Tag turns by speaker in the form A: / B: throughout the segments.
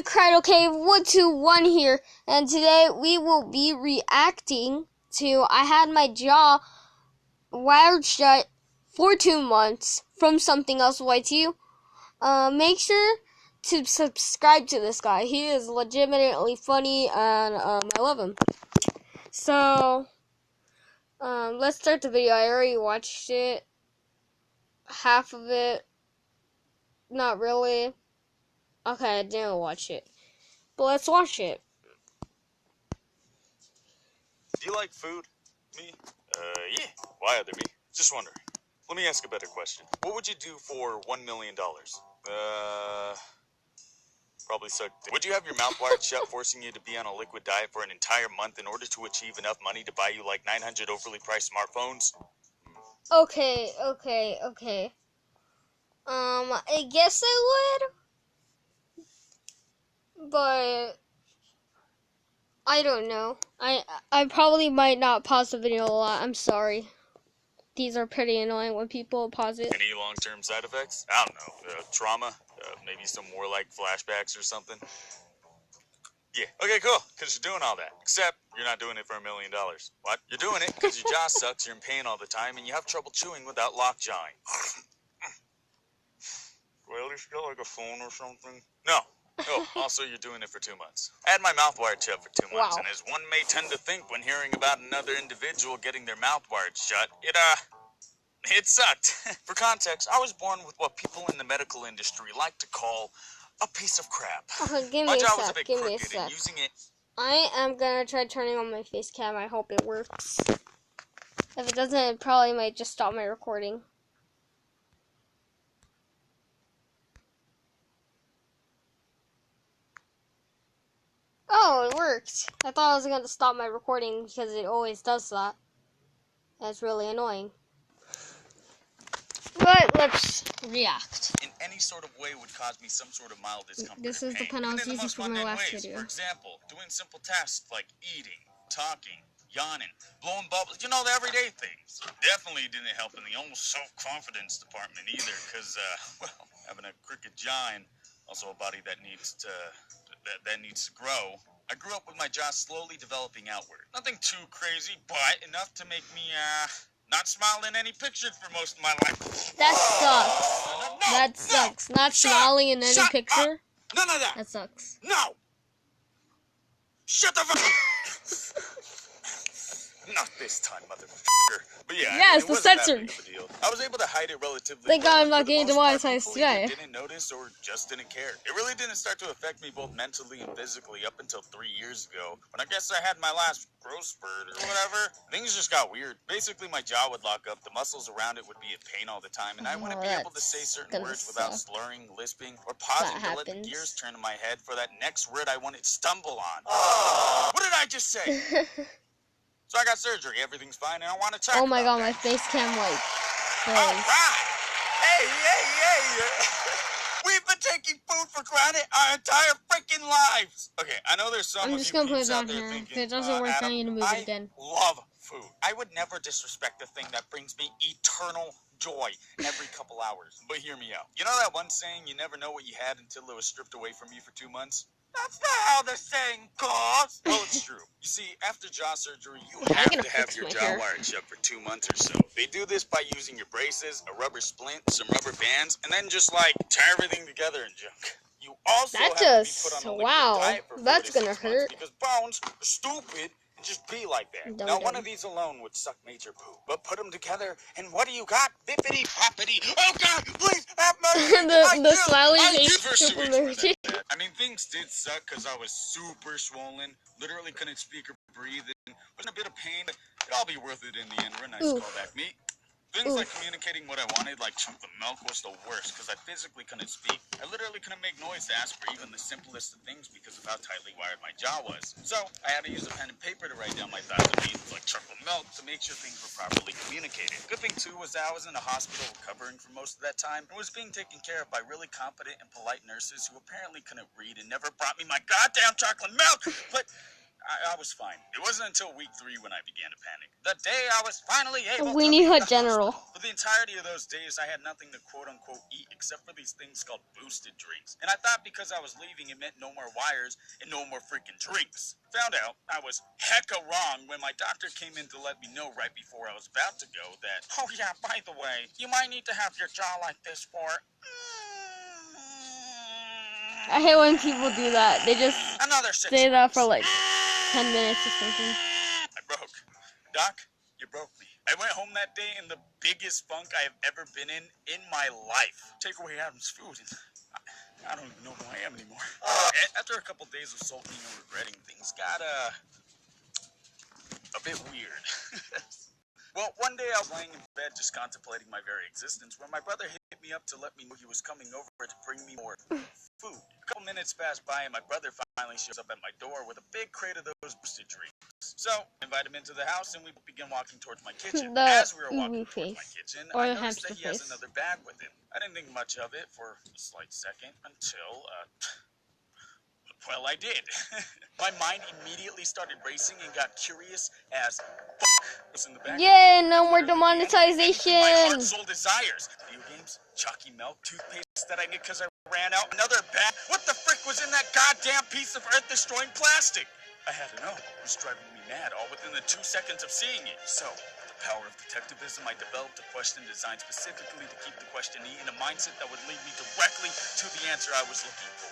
A: Credible Cave 121 here, and today we will be reacting to I had my jaw wired shut for 2 months from Something Else YT. Make sure to subscribe to this guy. He is legitimately funny, and I love him. So, let's start the video. I already watched it, half of it. Not really. Okay, I didn't watch it, but let's watch it.
B: Do you like food? Me? Yeah. Why other me? Just wondering. Let me ask a better question. What would you do for $1 million? Probably suck. Would you have your mouth wired shut, forcing you to be on a liquid diet for an entire month in order to achieve enough money to buy you like 900 overly priced smartphones?
A: Okay. I guess I would, but I don't know. I probably might not pause the video a lot. I'm sorry. These are pretty annoying when people pause it.
B: Any long-term side effects? I don't know. Trauma? Maybe some more like flashbacks or something? Yeah. Okay, cool. Because you're doing all that. Except you're not doing it for $1 million. What? You're doing it because your jaw sucks, you're in pain all the time, and you have trouble chewing without lockjawing. Well, you got like a phone or something? No. Oh, also you're doing it for 2 months. I had my mouth wired shut for 2 months, and as one may tend to think when hearing about another individual getting their mouth wired shut, it sucked. For context, I was born with what people in the medical industry like to call a piece of crap.
A: Okay, give
B: My
A: me a
B: jaw was a
A: sec.
B: bit
A: Give me a
B: crooked, and
A: sec.
B: using it.
A: I am gonna try turning on my face cam. I hope it works. If it doesn't, it probably might just stop my recording. Oh, it worked. I thought I was going to stop my recording because it always does that. That's really annoying. But let's react.
B: In any sort of way would cause me some sort of mild discomfort.
A: This is the
B: pain,
A: pen I was
B: even in the
A: using
B: most
A: for my
B: mundane
A: last
B: ways.
A: video.
B: For example, doing simple tasks like eating, talking, yawning, blowing bubbles, you know, the everyday things. Definitely didn't help in the almost self-confidence department either, because, well, having a crooked jaw and also a body that needs to grow. I grew up with my jaw slowly developing outward. Nothing too crazy, but enough to make me, not smile in any pictures for most of my life.
A: That sucks. That sucks. Not smiling in any picture.
B: None of that.
A: That sucks.
B: No. Shut the fuck. Not this time, motherfucker. But yeah,
A: yes,
B: it
A: the
B: wasn't that
A: censored.
B: big of a deal. I was able to hide it relatively
A: Thank
B: well.
A: God I'm not
B: For the
A: getting
B: most part,
A: demonetized
B: people either
A: today.
B: didn't notice or just didn't care. It really didn't start to affect me both mentally and physically up until 3 years ago, when I guess I had my last growth spurt or whatever. Things just got weird. Basically, my jaw would lock up, the muscles around it would be in pain all the time, and I wouldn't be able to say certain words without slurring, lisping, or pausing to let the gears turn in my head for that next word I wanted to stumble on. What did I just say? So I got surgery, everything's fine, and I want to talk
A: Oh my
B: about
A: god, my face cam like
B: All right. Hey. We've been taking food for granted our entire freaking lives. Okay, I know there's some
A: I'm
B: of
A: just
B: you
A: gonna put
B: peeps
A: it
B: out
A: down
B: there
A: here.
B: thinking,
A: If it doesn't work,
B: Adam,
A: I need to move it again.
B: I love food. I would never disrespect the thing that brings me eternal joy every couple hours. But hear me out. You know that one saying, you never know what you had until it was stripped away from you for 2 months? That's not how the saying goes. Well, it's true. You see, after jaw surgery, you have to have your jaw wired shut for 2 months or so. They do this by using your braces, a rubber splint, some rubber bands, and then just like tie everything together and junk. You also have to be put on a liquid diet for 4 to 6 months because bones are stupid and just be like that. Now, one of these alone would suck major poo, but put them together, and what do you got? Bippity poppity. Oh God, please have mercy.
A: the smiley face.
B: I mean, things did suck because I was super swollen, literally couldn't speak or breathe, and was in a bit of pain, but it'd all be worth it in the end. We're a nice callback meat. Things like communicating what I wanted, like chocolate milk, was the worst because I physically couldn't speak. I literally couldn't make noise to ask for even the simplest of things because of how tightly wired my jaw was. So I had to use a pen and paper to write down my thoughts of needs like chocolate milk to make sure things were properly communicated. Good thing too was that I was in the hospital recovering for most of that time and was being taken care of by really competent and polite nurses who apparently couldn't read and never brought me my goddamn chocolate milk. But I was fine. It wasn't until week 3 when I began to panic. The day I was finally able to
A: Weenie
B: leave
A: Hut
B: the
A: General.
B: hospital. For the entirety of those days, I had nothing to quote-unquote eat except for these things called boosted drinks. And I thought because I was leaving, it meant no more wires and no more freaking drinks. Found out I was hecka wrong when my doctor came in to let me know right before I was about to go that, oh yeah, by the way, you might need to have your jaw like this for...
A: I hate when people do that. They just
B: another 6
A: say that for
B: weeks.
A: like 10 minutes or something.
B: I broke. Doc, you broke me. I went home that day in the biggest funk I have ever been in my life. Take away Adam's food and I don't even know who I am anymore. After a couple days of sulking and regretting, things got a bit weird. Well, one day I was laying in bed just contemplating my very existence when my brother hit me up to let me know he was coming over to bring me more food. A couple minutes passed by and my brother finally shows up at my door with a big crate of those boosted drinks. So, I invite him into the house and we began walking towards my kitchen.
A: The
B: As we were walking
A: uwu
B: towards my
A: face.
B: kitchen,
A: Or
B: I
A: the
B: noticed
A: hamster
B: that he has
A: face.
B: another bag with him. I didn't think much of it for a slight second until, well, I did. My mind immediately started racing and got curious as was in the back.
A: Yay, no more
B: Anything my
A: demonetization.
B: heart soul desires. Video games, chalky milk, toothpaste that I need because I ran out. Another bag. What the frick was in that goddamn piece of earth-destroying plastic? I had to know. It was driving me mad all within the 2 seconds of seeing it. So, with the power of detectivism, I developed a question designed specifically to keep the questionee in a mindset that would lead me directly to the answer I was looking for.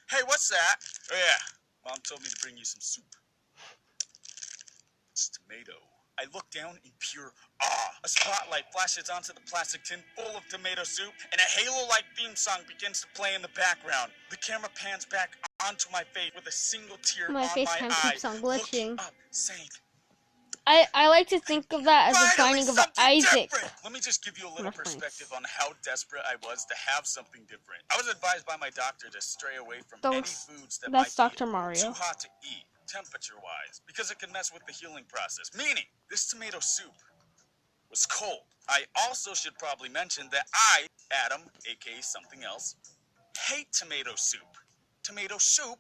B: Hey, what's that? Oh yeah, Mom told me to bring you some soup. It's tomato. I look down in pure awe. A spotlight flashes onto the plastic tin full of tomato soup, and a halo-like theme song begins to play in the background. The camera pans back onto my face with a single tear
A: My
B: on
A: FaceTime
B: my eye.
A: keeps on glitching.
B: Looking up, saying,
A: I like to think of that as the
B: finally
A: finding of
B: something
A: Isaac.
B: different. Let me just give you a little
A: My
B: perspective on how desperate I was to have something different. I was advised by my doctor to stray away from any foods that might
A: That's
B: be
A: Dr. Mario.
B: too hot to eat, temperature-wise, because it could mess with the healing process. Meaning, this tomato soup was cold. I also should probably mention that I, Adam, aka something else, hate tomato soup. Tomato soup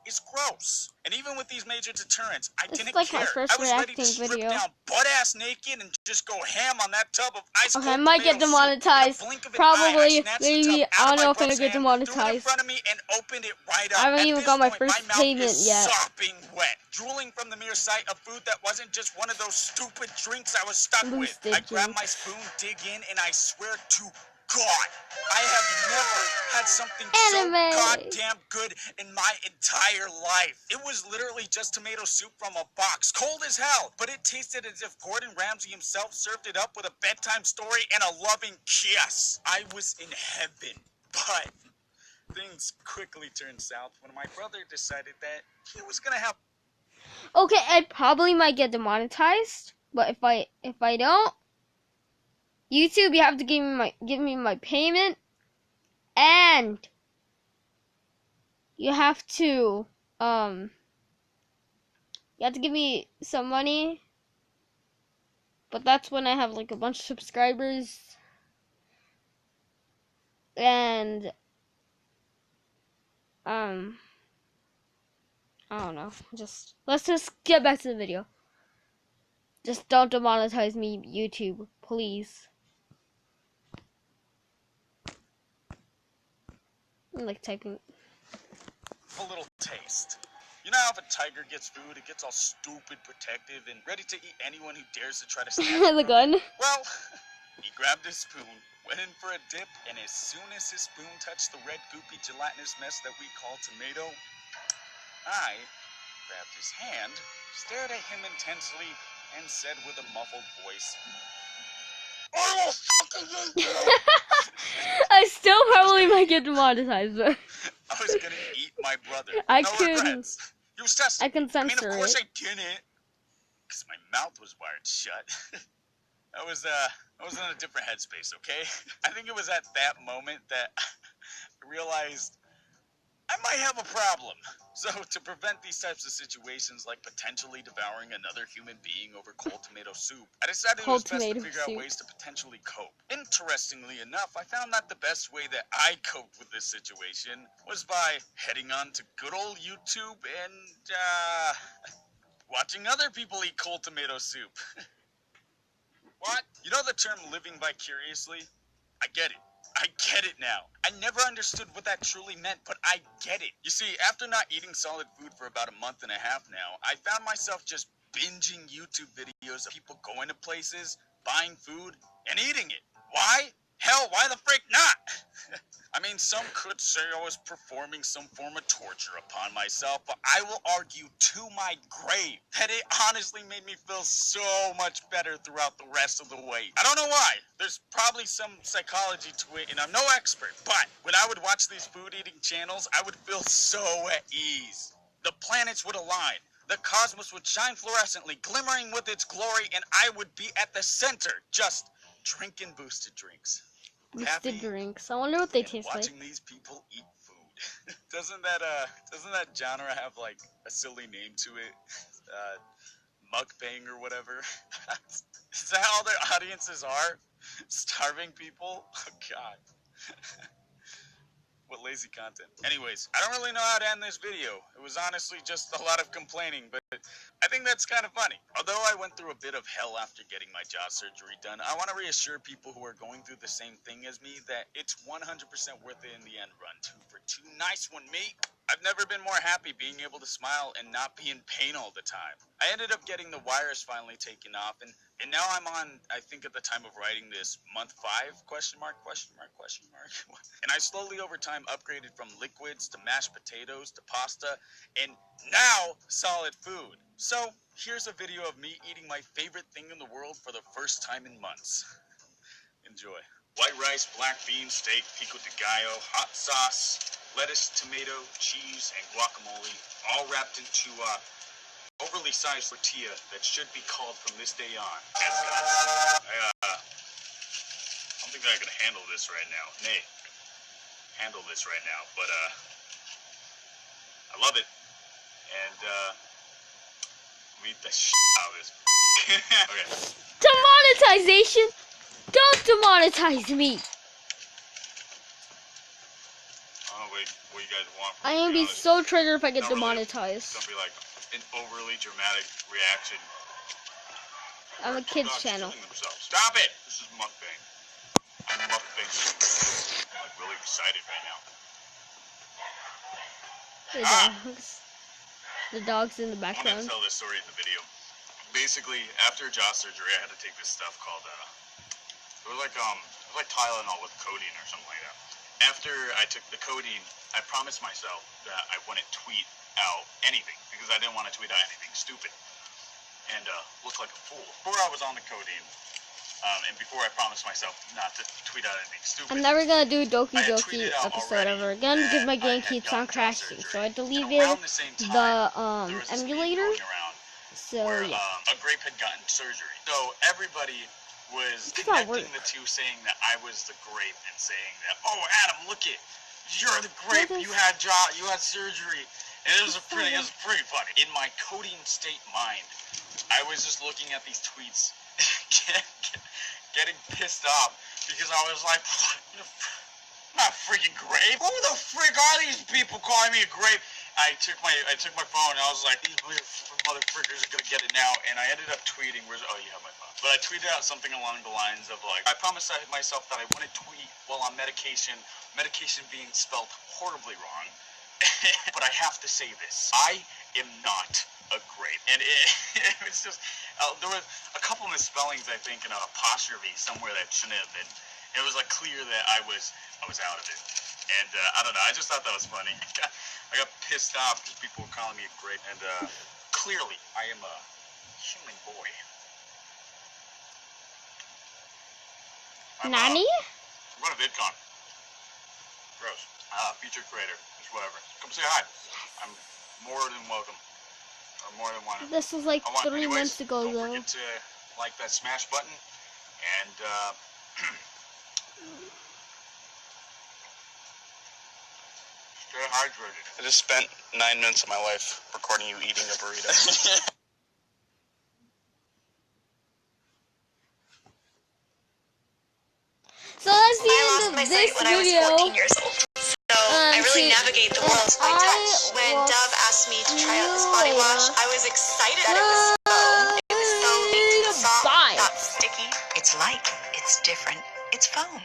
B: is gross. And even with these major deterrents, I
A: This is
B: didn't
A: like my
B: care.
A: first
B: I was ready to
A: reacting
B: strip
A: video.
B: down butt-ass naked and just go ham on that tub of ice cold
A: Okay, I might get
B: tomato soup.
A: demonetized.
B: In a blink of an eye, I
A: Probably,
B: snatched the
A: maybe.
B: tub
A: I
B: out
A: don't
B: of
A: know
B: my
A: if I'm gonna
B: brother's
A: get
B: hand, threw it in
A: demonetized.
B: front of me, and opened it right up.
A: I haven't
B: At
A: even
B: this
A: got my
B: point,
A: first
B: mouth
A: payment
B: is
A: yet.
B: sopping wet, drooling from the mere sight of food that wasn't just one of those stupid drinks I was stuck with.
A: Boosted
B: I grabbed my
A: drinks.
B: spoon, dig in, and I swear to God, I have never had something
A: Anime.
B: so goddamn good in my entire life. It was literally just tomato soup from a box, cold as hell, but it tasted as if Gordon Ramsay himself served it up with a bedtime story and a loving kiss. I was in heaven, but things quickly turned south when my brother decided that he was gonna have.
A: Okay, I probably might get demonetized, but if I don't, YouTube, you have to give me my payment, and you have to give me some money. But that's when I have like a bunch of subscribers, and I don't know. Let's just get back to the video. Just don't demonetize me, YouTube, please. I'm like typing.
B: A little taste. You know how if a tiger gets food, it gets all stupid protective and ready to eat anyone who dares to try to snatch it
A: The
B: from
A: gun.
B: it? Well, he grabbed his spoon, went in for a dip, and as soon as his spoon touched the red goopy gelatinous mess that we call tomato, I grabbed his hand, stared at him intensely, and said with a muffled voice, I will fucking eat you!
A: I still probably might get demonetized, but
B: I was gonna eat my brother.
A: I
B: No
A: can-
B: regrets. He was testing.
A: I can
B: I mean,
A: censor
B: of course
A: it.
B: I didn't, because my mouth was wired shut. I was in a different headspace, okay? I think it was at that moment that I realized I might have a problem. So, to prevent these types of situations, like potentially devouring another human being over cold tomato soup, I decided it was
A: Cold
B: best to
A: tomato
B: figure out
A: soup.
B: ways to potentially cope. Interestingly enough, I found that the best way that I coped with this situation was by heading on to good old YouTube and, watching other people eat cold tomato soup. What? You know the term living vicariously? I get it. I get it now. I never understood what that truly meant, but I get it. You see, after not eating solid food for about a month and a half now, I found myself just binging YouTube videos of people going to places, buying food, and eating it. Why? Hell, why the frick not? I mean, some could say I was performing some form of torture upon myself, but I will argue to my grave that it honestly made me feel so much better throughout the rest of the way. I don't know why. There's probably some psychology to it, and I'm no expert, but when I would watch these food eating channels, I would feel so at ease. The planets would align. The cosmos would shine fluorescently, glimmering with its glory, and I would be at the center, just drinking boosted drinks.
A: Boosted drinks. I wonder what they
B: And
A: taste like.
B: watching these people eat food. Doesn't that genre have like a silly name to it? Mukbang or whatever. Is that all their audiences are? Starving people? Oh god. What lazy content. Anyways, I don't really know how to end this video. It was honestly just a lot of complaining, but I think that's kind of funny. Although I went through a bit of hell after getting my jaw surgery done, I want to reassure people who are going through the same thing as me that it's 100% worth it in the end run. 2 for 2. Nice one, mate. I've never been more happy being able to smile and not be in pain all the time. I ended up getting the wires finally taken off, and now I'm on, I think at the time of writing this, month 5, question mark. And I slowly over time upgraded from liquids to mashed potatoes to pasta, and now solid food. So here's a video of me eating my favorite thing in the world for the first time in months. Enjoy. White rice, black beans, steak, pico de gallo, hot sauce, lettuce, tomato, cheese, and guacamole, all wrapped into overly sized tortilla that should be called from this day on as I don't think that I can handle this right now. Nay, handle this right now, but I love it, and we eat the shit out of this. Okay.
A: Demonetization! Don't demonetize me!
B: Oh wait, what you guys want from
A: I
B: me,
A: am
B: to be
A: be
B: honest.
A: so triggered if I get
B: Not really.
A: demonetized.
B: Don't be like an overly dramatic reaction.
A: I'm a
B: Two
A: kids
B: dogs
A: channel.
B: killing themselves. Stop it! This is mukbang. I'm mukbanging. I'm like really excited right now.
A: The dogs. The dogs in the
B: I'm gonna
A: background.
B: tell this story in the video. Basically, after jaw surgery, I had to take this stuff called it was like Tylenol with codeine or something like that. After I took the codeine, I promised myself that I wouldn't tweet out anything because I didn't want to tweet out anything stupid and look like a fool. Before I was on the codeine, and before I promised myself not to tweet out anything stupid,
A: I'm never gonna do Doki
B: I had
A: Doki
B: tweeted out
A: episode
B: already
A: ever again because my
B: that
A: game
B: I had
A: keeps
B: gotten
A: on
B: jaw
A: crashing.
B: surgery.
A: So I
B: And
A: deleted
B: around the same time,
A: the
B: there was this meme
A: emulator.
B: going around
A: So
B: where
A: yeah.
B: a grape had gotten surgery. So everybody was
A: It's not
B: connecting
A: work.
B: the two, saying that I was the grape and saying that, oh Adam, look it, you're the grape. You had surgery, and it was pretty funny. In my coding state mind, I was just looking at these tweets, getting pissed off because I was like, I'm not freaking grape. Who the frick are these people calling me a grape? I took my phone and I was like, these motherfuckers are gonna get it now, and I ended up tweeting. Oh, you have my phone. But I tweeted out something along the lines of like, I promised myself that I wouldn't tweet while on medication being spelled horribly wrong. But I have to say this: I am not a grape, and it was just there was a couple misspellings, I think, in an apostrophe somewhere that shouldn't have been. It was like clear that I was out of it. And I don't know, I just thought that was funny. I got pissed off because people were calling me a grape, and clearly I am a human boy.
A: Nani?
B: I'm going to VidCon. Gross. Featured creator. Just whatever. Come say hi. I'm more than welcome. Or more than wanted.
A: This was like 3 months ago
B: Don't
A: though.
B: forget to like that smash button, and Stay hydrated.
C: I just spent 9 minutes of my life recording you eating a burrito.
A: So that's the
D: I
A: end
D: lost
A: of
D: my
A: this
D: sight when I was
A: video.
D: 14 years old. So I really navigate the world by touch. When
A: will
D: Dove asked me to try out this
A: see you
D: body wash,
A: later.
D: I was excited that it was foam. It was foamy, soft,
A: Bye.
D: not sticky. It's light. It's different. It's foam.